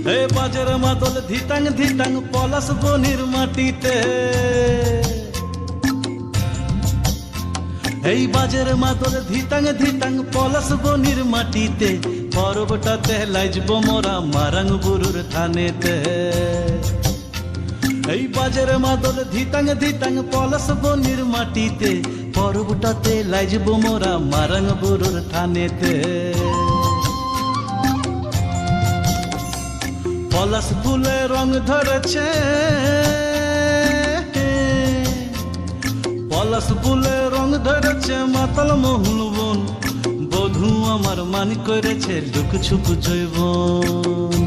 হে বাজের মাদল ধিতাং ধিতাং পলাশ বনির মাটিতে, এই বাজের মাদল ধিতাং ধিতাং পলাশ বনির মাটিতে, পরবটাতে লাইজব মোরা মারাং বুরুর থানেতে। এই বাজের মাদল ধিতাং ধিতাং পলাশ বনির মাটিতে, পরবটাতে লাইজব মোরা মারাং বুরুর থানেতে। পলাশ ফুলে রং ধরেছে, পলাশ ফুলে রং ধরেছে মাতাল মহুল বন, বধূ আমার মান করেছে লুক ছুপ জৈবন।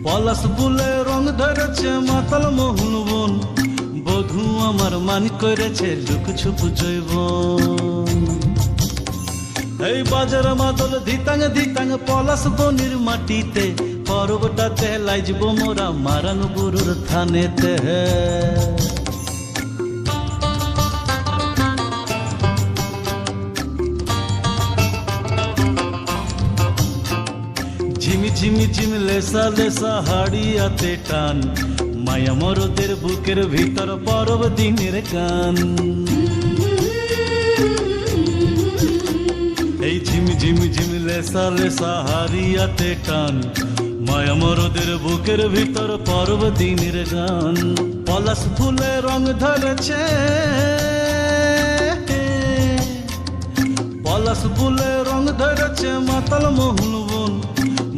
পলাশ ফুলে রং ধরেছে মাতাল মহুল বন, বধূ আমার মান করেছে লুক ছুপ জৈবন। এই বাজার মাদল ধিতাং ধিতাং পলাশ বনির মাটিতে, পরবটাতে লাইজব মোরা মারাং বুরুর থানেতে। ঝিমি ঝিমি ঝিম লেসা লেসা হাড়িয়াতে টান, মায়া মরদের বুকের ভিতর পরব দিনের গান। এই ঝিমি ঝিমি ঝিম লেসা লেসা হাড়িয়াতে টান, মায়া মরদের বুকের ভিতর পরব দিনের গান। পলাশ ফুলে রং ধরেছে, পলাশ ফুলে রং ধরেছে মাতাল মহুল বন,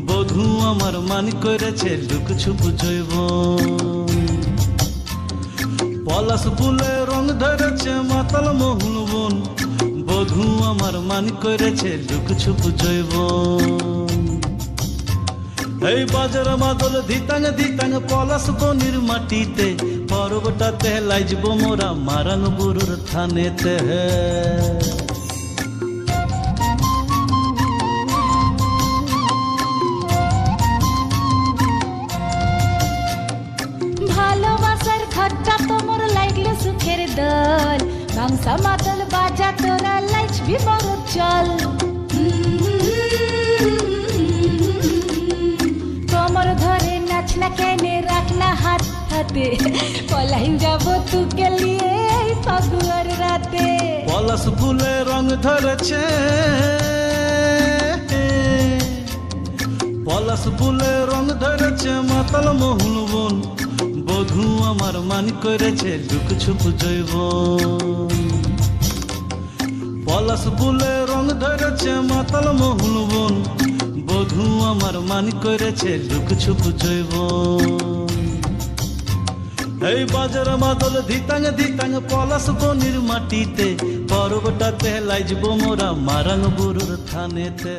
বধূ আমার মান করেছে লুক ছুপ জৈবন। পলাশ ফুলে রং ধরেছে মাতাল মহুল বন, বধূ আমার মান করেছে লুক ছুপ জৈবন। এই বাজার মাদল ধিতাং ধিতাং পলাশ বনির মাটিতে, পরবটাতে লাইজব মোরা মারাং বুরুর থানেতে। ভালোবাসার ঘরটা তোমার লাগলে সুখের দল, গামছা মাদল বাজা তোরা লাইজবি বড় চল। তোমার ধরে নাচ না কেনে রাখ না হাত হাতে, পলাই যাব তুকে লিয়ে এই ফাগুয়ার রাতে। পলাশ ফুলে রং ধরেছে, পলাশ ফুলে রং ধরেছে মাতাল মহুল বন, বধূ আমার মান করেছে লুক ছুপ জৈবন। পলাশ ফুলে রং ধরেছে মাতাল মহুল বন, বধূ আমার মান করেছে লুক ছুপ জৈবন। এই বাজার মাদল ধিতাং ধিতাং পলাশ বনির মাটিতে, পরবটাতে লাইজব মোরা মারাং বুরুর থানেতে।